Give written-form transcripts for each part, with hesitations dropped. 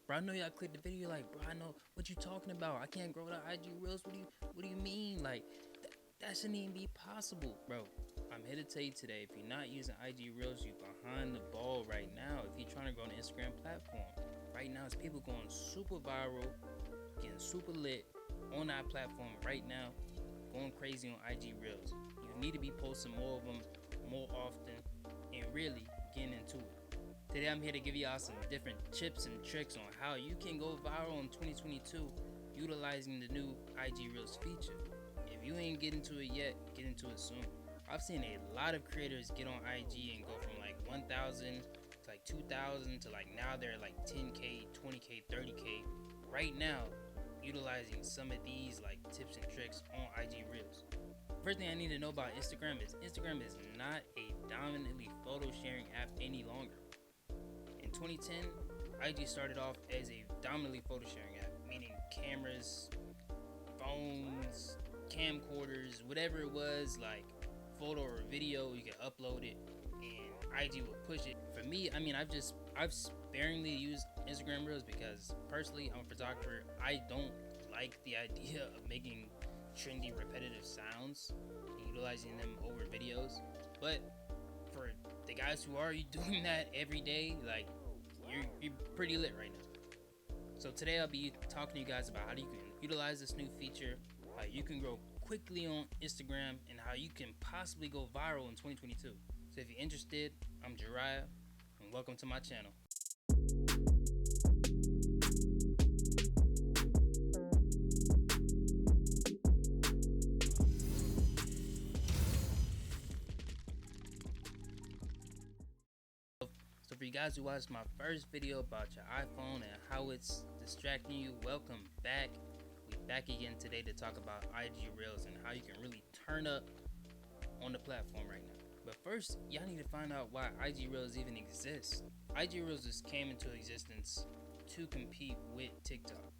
Bro, I know y'all clicked the video. Like, bro, I know what you talking about. I can't grow the IG reels. What do you mean? Like, that shouldn't even be possible, bro. I'm here to tell you today, if you're not using IG reels, you're behind the ball right now. If you're trying to grow an Instagram platform, right now, it's people going super viral, getting super lit on that platform right now, going crazy on IG reels. You need to be posting more of them more often and really getting into it. Today I'm here to give y'all some different tips and tricks on how you can go viral in 2022 utilizing the new IG Reels feature. If you ain't getting to it yet, get into it soon. I've seen a lot of creators get on IG and go from like 1,000 to like 2,000 to like now they're like 10K, 20K, 30K right now utilizing some of these like tips and tricks on IG Reels. First thing I need to know about Instagram is not a dominantly photo sharing app any longer. In 2010, IG started off as a dominantly photo sharing app, meaning cameras, phones, camcorders, whatever it was, like photo or video, you could upload it and IG would push it. For me, I mean, I've sparingly used Instagram Reels because personally, I'm a photographer. I don't like the idea of making trendy, repetitive sounds and utilizing them over videos. But for the guys who are doing that every day, like you're pretty lit right now. So today I'll be talking to you guys about how you can utilize this new feature, how you can grow quickly on Instagram, and how you can possibly go viral in 2022. So if you're interested, I'm Jariah, and welcome to my channel. So for you guys who watched my first video about your iPhone and how it's distracting you, welcome back. We're back again today to talk about IG Reels and how you can really turn up on the platform right now. But first, y'all need to find out why IG Reels even exists. IG Reels just came into existence to compete with TikTok.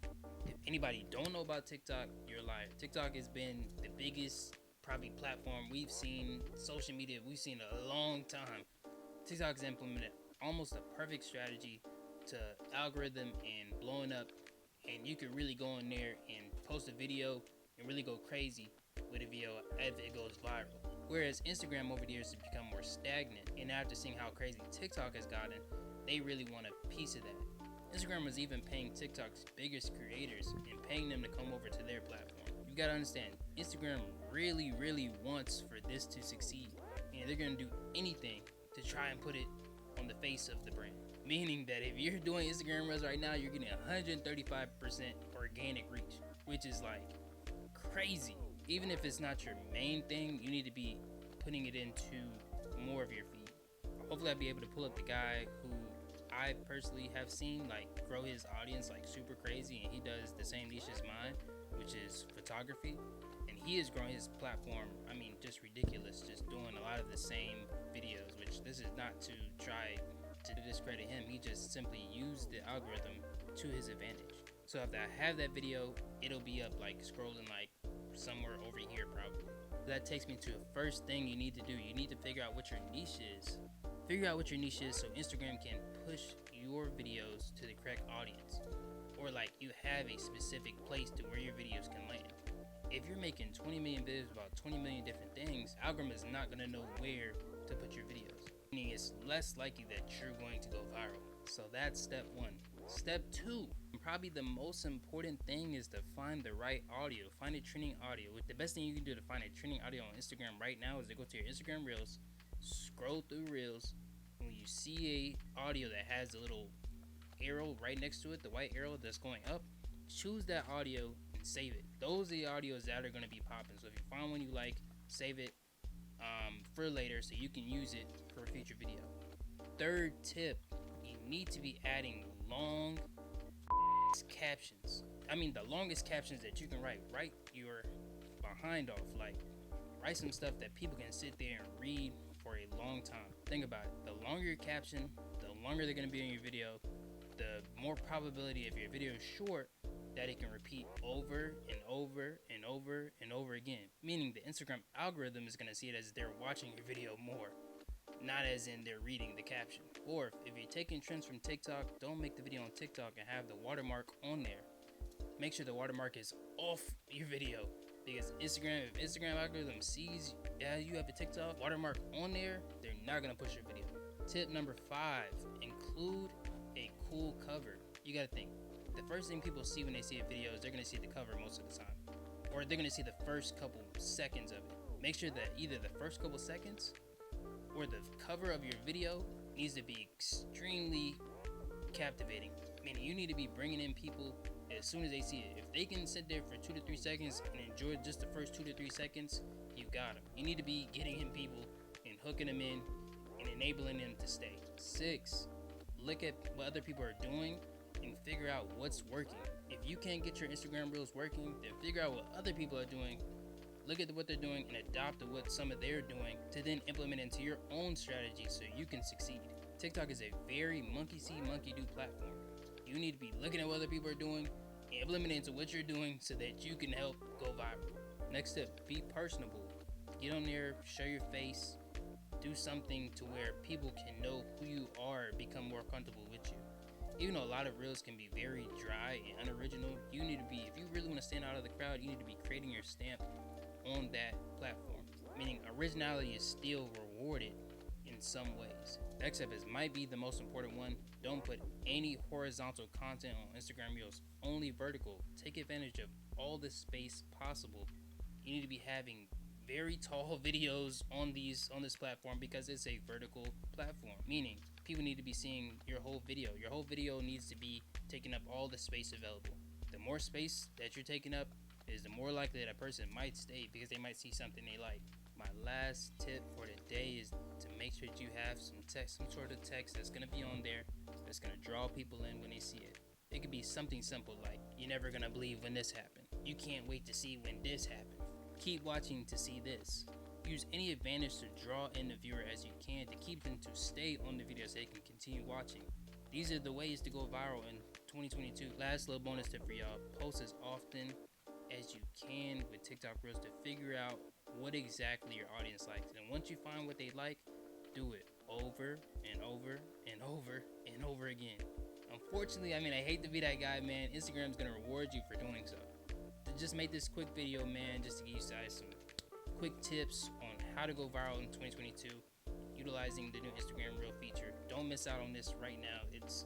If anybody don't know about TikTok, you're a liar. TikTok has been the biggest probably platform we've seen, social media we've seen in a long time. TikTok has implemented almost a perfect strategy to algorithm and blowing up, and you could really go in there and post a video and really go crazy with a video if it goes viral. Whereas Instagram over the years has become more stagnant, and after seeing how crazy TikTok has gotten, they really want a piece of that. Instagram was even paying TikTok's biggest creators and paying them to come over to their platform. You gotta understand, Instagram really wants for this to succeed, and they're gonna do anything to try and put it on the face of the brand. Meaning that if you're doing Instagram Reels right now, you're getting 135% organic reach, which is like crazy. Even if it's not your main thing, you need to be putting it into more of your feed. Hopefully I'll be able to pull up the guy who I personally have seen like grow his audience like super crazy, and he does the same niche as mine, which is photography. And he is growing his platform, I mean, just ridiculous, just doing a lot of the same videos, which this is not to try to discredit him. He just simply used the algorithm to his advantage. So if I have that video, it'll be up like scrolling like somewhere over here probably. That takes me to the first thing you need to do. You need to figure out what your niche is. Figure out what your niche is so Instagram can push your videos to the correct audience. Or like you have a specific place to where your videos can land. If you're making 20 million videos about 20 million different things, algorithm is not going to know where to put your videos. Meaning it's less likely that you're going to go viral. So that's step one. Step two, probably the most important thing, is to find the right audio. Find a trending audio. The best thing you can do to find a trending audio on Instagram right now is to go to your Instagram Reels, scroll through Reels, and when you see a audio that has a little arrow right next to it, the white arrow that's going up, choose that audio and save it. Those are the audios that are going to be popping. So if you find one you like, save it for later so you can use it for a future video. Third tip, you need to be adding long captions. I mean, the longest captions that you can write. Write your behind off. Like, write some stuff that people can sit there and read for a long time. Think about it. The longer your caption, the longer they're going to be in your video, the more probability if your video is short that it can repeat over and over and over and over again. Meaning the Instagram algorithm is going to see it as they're watching your video more. not as in they're reading the caption. Or if you're taking trends from TikTok, don't make the video on TikTok and have the watermark on there. Make sure the watermark is off your video, because if Instagram algorithm sees you have a TikTok watermark on there, they're not gonna push your video. Tip number 5, include a cool cover. You gotta think, the first thing people see when they see a video is they're gonna see the cover most of the time, or they're gonna see the first couple seconds of it. Make sure that either the first couple seconds or the cover of your video needs to be extremely captivating. Meaning you need to be bringing in people as soon as they see it. If they can sit there for 2 to 3 seconds and enjoy just the first 2 to 3 seconds, you got them. You need to be getting in people and hooking them in and enabling them to stay. 6, look at what other people are doing and figure out what's working. If you can't get your Instagram reels working, then figure out what other people are doing. Look at what they're doing and adopt what some of they're doing to then implement into your own strategy so you can succeed. TikTok is a very monkey see, monkey do platform. You need to be looking at what other people are doing, implement into what you're doing so that you can help go viral. Next tip, be personable. Get on there, show your face, do something to where people can know who you are, become more comfortable with you. Even though a lot of reels can be very dry and unoriginal, you need to be, if you really want to stand out of the crowd, you need to be creating your stamp on that platform. Meaning originality is still rewarded in some ways. Next up might be the most important one. Don't put any horizontal content on Instagram Reels, only vertical. Take advantage of all the space possible. You need to be having very tall videos on this platform because it's a vertical platform, meaning people need to be seeing your whole video. Your whole video needs to be taking up all the space available. The more space that you're taking up is the more likely that a person might stay because they might see something they like. My last tip for today is to make sure that you have some sort of text that's gonna be on there that's gonna draw people in when they see it. It could be something simple like, "You're never gonna believe when this happened. You can't wait to see when this happened. Keep watching to see this." Use any advantage to draw in the viewer as you can to keep them to stay on the video so they can continue watching. These are the ways to go viral in 2022. Last little bonus tip for y'all, post as often as you can with TikTok Reels to figure out what exactly your audience likes. And once you find what they like, do it over and over and over and over again. Unfortunately, I hate to be that guy, man. Instagram's gonna reward you for doing so. To just make this quick video, man, just to give you guys some quick tips on how to go viral in 2022 utilizing the new Instagram Reel feature. Don't miss out on this right now. It's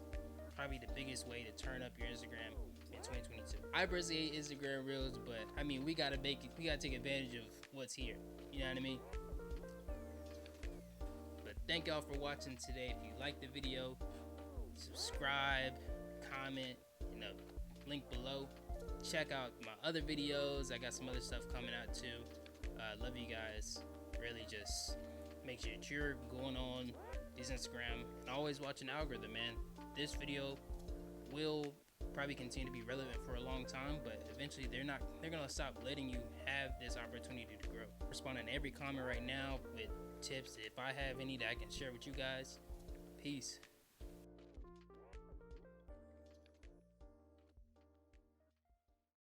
probably the biggest way to turn up your Instagram in 2022. I personally hate Instagram Reels, but we gotta take advantage of what's here. You know what I mean? But thank y'all for watching today. If you liked the video, subscribe, comment in the link below. Check out my other videos. I got some other stuff coming out too. Love you guys. Really just make sure that you're going on this Instagram and always watch an algorithm, man. This video will probably continue to be relevant for a long time, but eventually they're gonna stop letting you have this opportunity to grow. Responding to every comment right now with tips if I have any that I can share with you guys. Peace.